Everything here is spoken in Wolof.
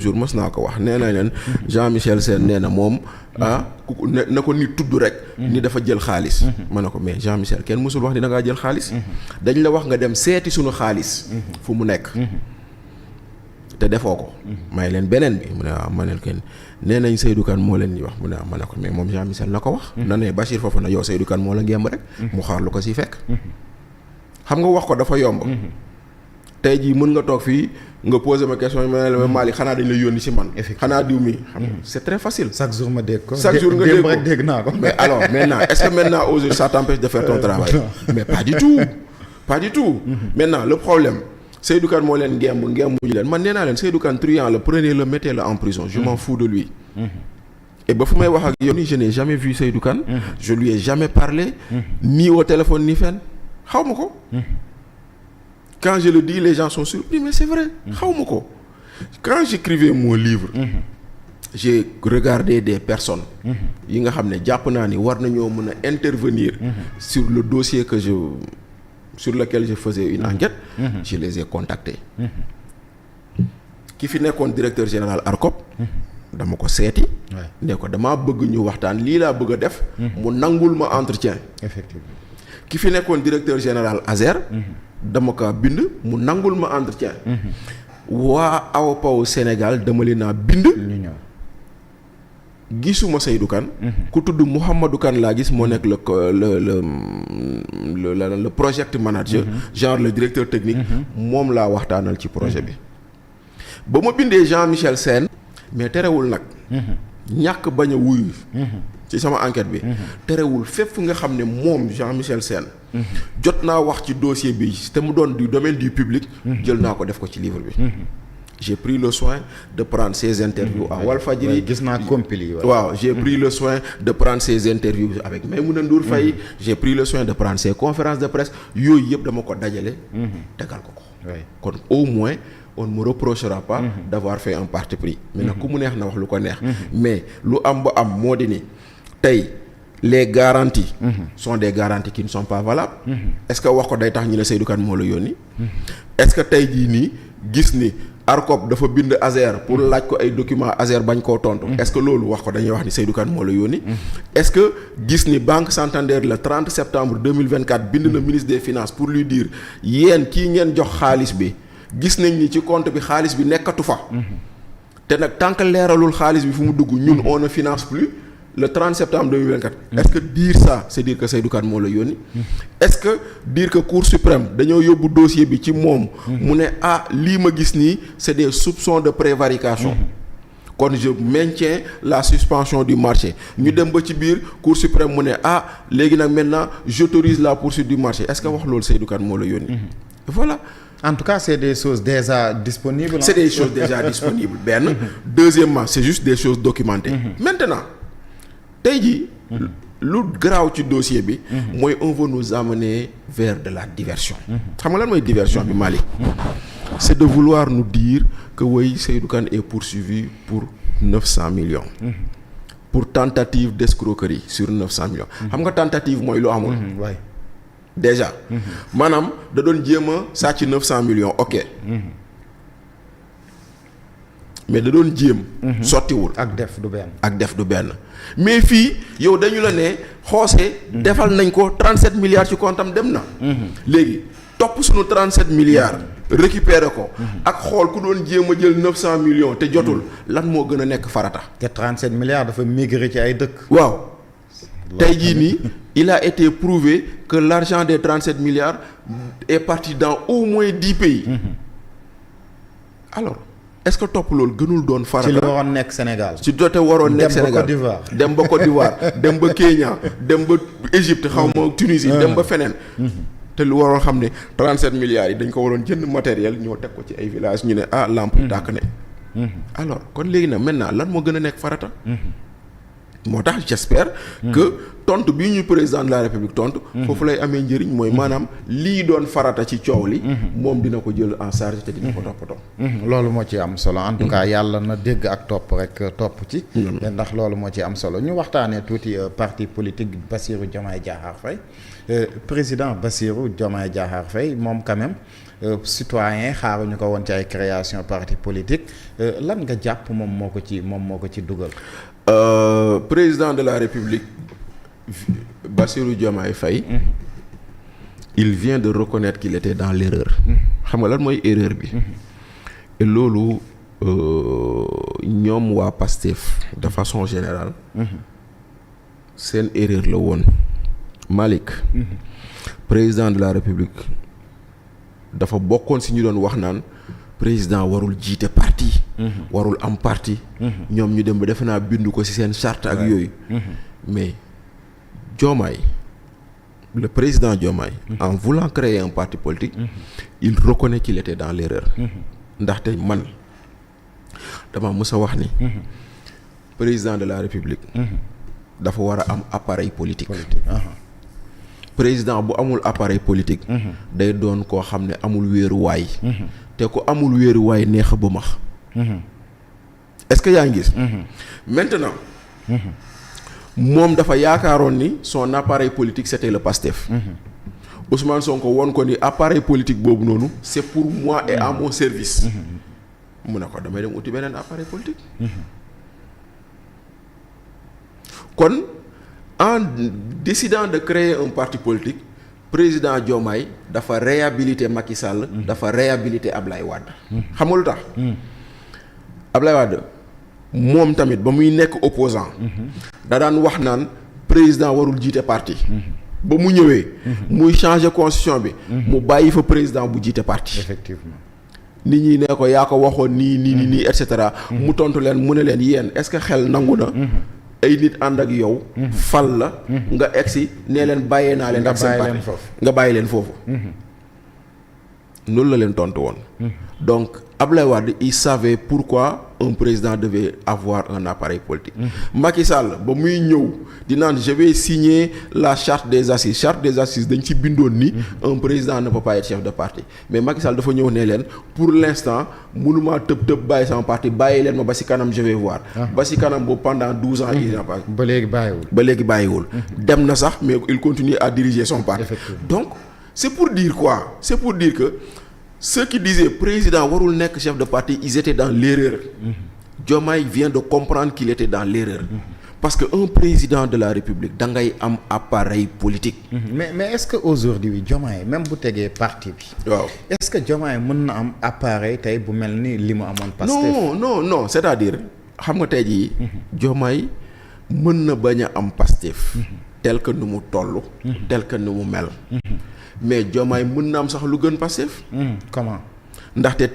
jour mës naa ko wax nee na leen Jean-Michel Sène nee na moom na ko nit tudd rek ni dafa jël xaalis ma ne ko mais Jean-Michel kenn mësul wax ni da ngaa jël xaalis dañ la wax nga dem seeti suñu xaalis fu mu nekk te defoo ko may leen beneen bi mu ne waaw ma ne kenn nee nañ Seydou Kane moo leen ñuy wax mu ne waaw ma ne ko mais moom Jean-Michel na ko wax na ne Bachir Fofana yow Seydou Kane moo la ngemb rek mu xaar lu ko si fekk xam nga wax ko dafa yomb tey jii mën nga toog fii nga posé ma question yi ma ne la Malick xanaa dañ la yónni si man xanaa diw mi xam nga c'est très facile chaque jour ma dégg ko chaque jour nga dégg ko rek dégg naa ko mais alors maintenant est-ce que maintenant aujourd'hui ça t'empêche de faire ton travail mais pas du tout maintenant le problème Seydou Kane moo leen ngemb ñu leen man nee naa leen Seydou Kane truand la prenez-le mettez-le en prison je m'en fous de lui et ba fu may wax ak yow ni je n'ai jamais vu Seydou Kane je lui ai jamais parlé ni au téléphone ni fenn xaw ma ko quand je le dis les gens sont surpris mais c'est vrai xaw ma ko quand j'écrivais mon livre j'ai regardé des personnes yi nga xam ne jàpp naa ni war nañoo mën a intervenir sur le dossier sur lequel je faisais une enquête je les ai contactés ki fi nekkoon directeur général ARCOP dama ko seeti ne ko damaa bëgg ñu waxtaan lii laa bëgg a def mu nangul ma entretien effectivement ki fi nekkoon directeur général ASER dama ko bind mu nangul ma entretien waa AOPAO Sénégal dama leen a bind gisuma Seydou Kane ku tudd Mouhamadou Kane laa gis moo nekk le project manager genre le directeur technique moom laa waxtaanal ci projet bi ba ma bindee Jean-Michel Sène mais terewul nag ñàkk bañ a wuyu ci sama enquête bi terewul fépp nga xam ne moom Jean-Michel Sène jot naa wax ci dossier bi te mu doon du domaine du public jël naa ko def ko ci livre bi j'ai pris le soin de prendre ces interviews à Walfadjri gis naa compil waaw j'ai pris le soin de prendre ces interviews avec Maïmouna Ndour Faye j'ai pris le soin de prendre ces conférences de presse yooyu yëpp dama ko dajale tegal ko kon au moins on ne me reprochera pas d'avoir fait un parti pris mais nag ku mu neex na wax lu ko neex mais lu am ba am moo di ni tey les garanties sont des garanties qui ne sont pas valables est-ce que wax ko day tax ñu ne Seydou Kane moo la yónni est-ce que tey jii nii gis ni ARCOP dafa bind ASER pour laaj ko ay documents ASER bañ koo tontu est-ce que loolu wax ko dañuy wax ni Seydou Kane moo la yónni est-ce que gis ni Banque Santander le 30 septembre 2024 bind na ministre des finances pour lui dire yéen kii ngeen jox xaalis bi gis nañ ni ci compte bi xaalis bi nekkatu fa te nag tant que leeralul xaalis bi fu mu dugg ñun on ne finance plus le 30 septembre 2024 est-ce que dire ça c'est dire que Seydou Kane moo la yónni est-ce que dire que Cour suprême dañoo yóbbu dossier bi ci moom mu ne lii ma gis nii c'est des soupçons de prévarication kon je maintiens la suspension du marché ñu dem ba ci biir Cour suprême mu ne léegi nag maintenant j'autorise la poursuite du marché est-ce que wax loolu Seydou Kane moo la yónni voilà. En tout cas, c'est des choses déjà disponibles. C'est des choses déjà disponibles. Ben, deuxièmement, c'est juste des choses documentées. Maintenant, tey jii lu garaaw ci dossier bi mooy on veut nous amener vers de la diversion. Xam nga lan mooy diversion bi Malick? C'est de vouloir nous dire que oui, Seydou Kane est poursuivi pour 900 millions. Pour tentative d'escroquerie sur 900 millions. Xam nga tentative mooy lu amul. Déjà maanaam da doon jéem a sàcc 900 millions ok mais da doon jéem sottiwul ak def du benn mais fii yow dañu la ne xoose defal nañ ko 37 milliards ci comptam dem na léegi topp suñu 37 milliards récupérer ko ak xool ku doon jéem a jël 900 millions te jotul lan moo gën a nekk farata te 37 milliards dafa migré ci ay dëkk waaw tey jii nii il a été prouvé que l'argent des 37 milliards est parti dans au moins 10 pays alors est-ce que topp loolu gënul doon farata ci li waroon nekk Sénégal ci dote waroon nekk Sénégal dem ba Côte d'Ivoire dem ba Kenya dem ba Égypte xaw ma Tunisie dem ba feneen te lu waroon xam ne 37 milliards yi dañ ko waroon jënd matériel ñoo teg ko ci ay villages ñu ne lampe yi tàkk ne alors kon léegi nag maintenant lan moo gën a nekk farata moo tax j'espère que tontu bii ñu président de la république tontu foofu lay amee njëriñ mooy maanaam lii doon farata ci coow li moom dina ko jël en charge te dina ko toppatoo loolu moo ci am solo en tout cas yàlla na dégg ak topp rek topp ci ndax loolu moo ci am solo ñu waxtaanee tuuti parti politique Bassirou Diomaye Diakhar Faye président Bassirou Diomaye Diakhar Faye moom quand même citoyen xaaruñu ko woon ci ay création parti politique lan nga jàpp moom moo ko ci dugal. Président de la République Bassirou Diomaye Faye il vient de reconnaître qu'il était dans l'erreur. xam nga lan mooy erreur bi. et loolu ñoom waa PASTEF de façon générale. seen erreur la woon. Malick. président de la République dafa bokkoon si ñu doon wax naan président warul jiite parti. warul am parti. ñoom ñu dem ba defe naa bindu ko ci seen charte ak yooyu. mais Diomaye le président Diomaye en voulant créer un parti politique il reconnaît qu'il était dans l'erreur. ndaxte man dama mës a wax ni président de la République dafa war a am appareil politique. président bu amul appareil politique day doon koo xam ne amul wéeruwaay. te ku amul wéeruwaay neex a ba max. est-ce que yaa ngi gis. maintenant moom dafa yaakaaroon ni son appareil politique c'était le PASTEF. Ousmane Sonko woon ko ni appareil politique boobu noonu c'est pour moi et à mon service. mu ne ko damay dem uti beneen appareil politique. kon en décidant de créer un parti politique président Diomaye dafa réhabiliter Macky Sall. dafa réhabiliter Ablaye Wade. xam nga lu tax. Ablaye Wade moom tamit ba muy nekk opposant da daan wax naan président warul jiite parti. ba mu ñëwee. muy changer constitution bi. mu bàyyi fa président bu jiite parti. effectivement. nit ñi ne ko yaa ko waxoon nii et cetera. mu tontu leen mu ne leen yéen est-ce que xel nangu na. ay nit ànd ak yow. fal la. nga egsi nee leen bàyyee naa leen. ak seen parti nga bàyyi leen foofu. noonu la leen tontu woon. donc Ablaye Wade il savait pourquoi un président devait avoir un appareil politique. Macky Sall ba muy ñëw di naan je vais signer la charte des assises dañ ci bindoon ni un président ne peut pas être chef de parti mais Macky Sall dafa ñëw ne leen pour l'instant mënumaa tëb bàyyi sama parti bàyyi leen ma ba si kanam je vais voir. ba si kanam boobu pendant 12 ans. il n'a pas ba léegi bàyyiwul. dem na sax mais il continue à diriger son parti. donc c'est pour dire quoi? C'est pour dire que ceux qui disaient président warul nekk chef de parti ils étaient dans l'erreur. Diomaye vient de comprendre qu'il était dans l'erreur. Parce que un président de la République da ngay am appareil politique. mais est-ce que aujourd'hui Diomaye même bu tegee parti bi. waaw est-ce que Diomaye mën na am appareil tey bu mel ni li mu amoon. Pastef non c'est-à-dire xam nga tey jii. Diomaye mën na bañ a am Pastef. tel que nu mu toll. tel que nu mu mel. mais Diomaye mën na am sax lu gën Pastef. comment. ndaxte